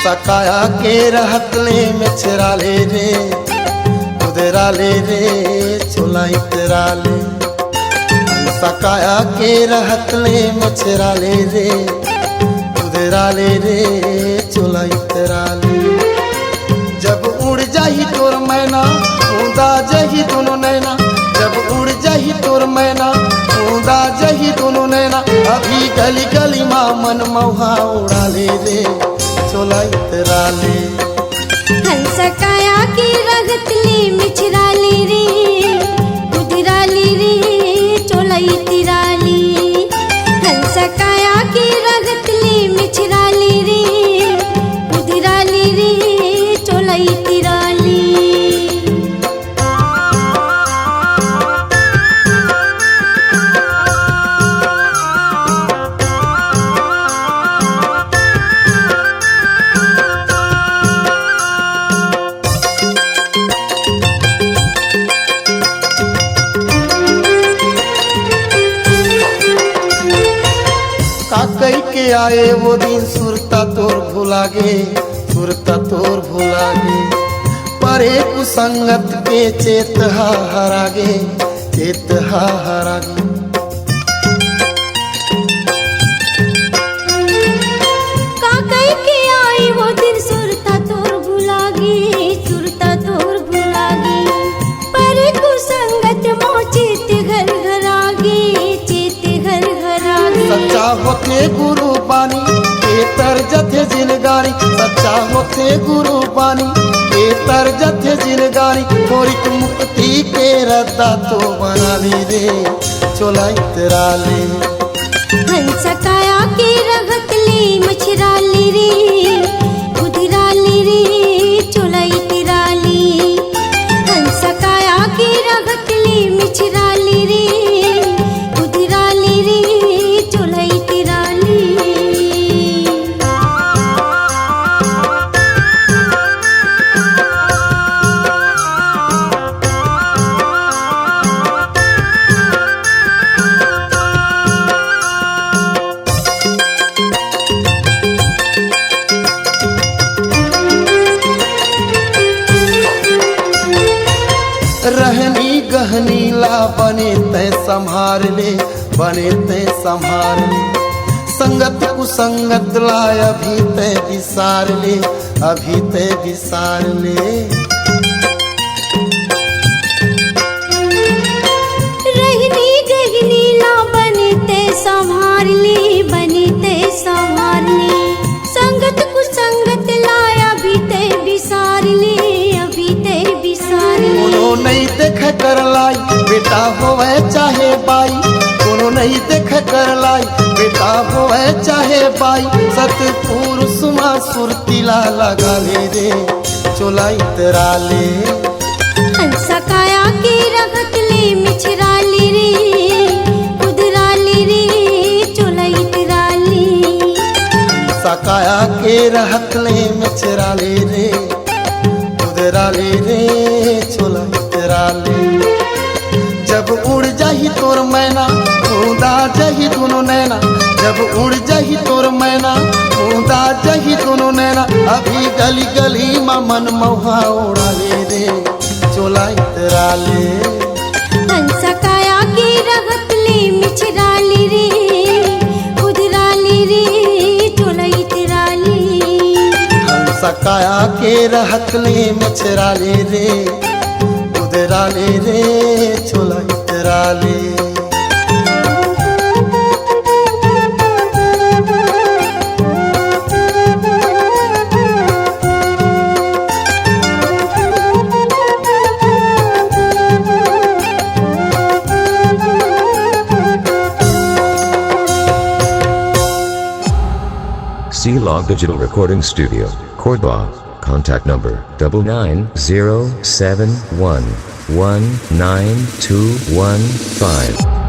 सकाया के रहतले में छराले रे उदराले रे चोलाई तेराले सकाया के रहतले में छराले रे उदराले रे चोलाई तेराले जब उड़ जाही तोर मैना ऊंदा जही दोनों नैना जब उड़ जाही तोर मैना ऊंदा जही दोनों नैना अभी गली गली माँ मन मौहा उड़ाले रे चोलाई तेराले हंस काया की रगतले मिछराले रे उदराले रे चोलाई तिराली हंस काया की रगतले मिछराले रे उदराले रे चोलाई तिराली कई के आए वो दिन सुरता तोर भुलागे सुरता तोर भुलागे परे कुसंगत के चेत हरागे चेत हरागे काकई के आए वो दिन सुरता तोर भुलागे सुरता तोर भुलागे परे कुसंगत मो चेत घर घरागे चेत घर घरागे सच्चा होते गुरु बानी तर जथे जिनगानी सच्चा होते गुरु बानी तर जथे जिनगानी थोड़ी मुक्ति के रद्दा तो बना ली रे चोलाई तेराले हंस काया के रगतले मछराले रे उदराले रे चोलाई तिराली हंस काया के रगतले मिछराले रे उदराले रे चोलाई तिराली रहनी गहनी ला बने तय संभार ले बने तय संभार ले संगत कुसंगत ला अभी तय विसार ले अभी तय विसार ले रहनी गहनी ला बने तय संभार ले बने तय संभार ले संगत कुसंगत ला अभी तय विसार ले अभी तय विसार ले कोनो नहीं देख कर लाई बेटा होवे चाहे बाई कोनो नहीं देख कर लाई बेटा होवे चाहे बाई सतपुरुष माँ सुरतीला लगा ले रे चोलाई तेराले हंस काया के रगतले मिछराले रे उदराले रे चोलाई तिराली सकाया के रहतले में चराले रे उदराले रे चोलाई तेराले जब उड़ जाही तोर मैना ऊंदा जही दोनों नैना जब उड़ जाही तोर मैना ऊंदा जही दोनों नैना अभी गली गली माँ मन मौहा उड़ाले रे चोलाई तेराले हंस काया के रगतले मिछराले रे उदराले रे चोलाई तिराली सकाया के रहतले में छराले रे उदराले रे चोलाई तेराले C-Log Digital Recording Studio, Cordoba. Contact number 99071192115.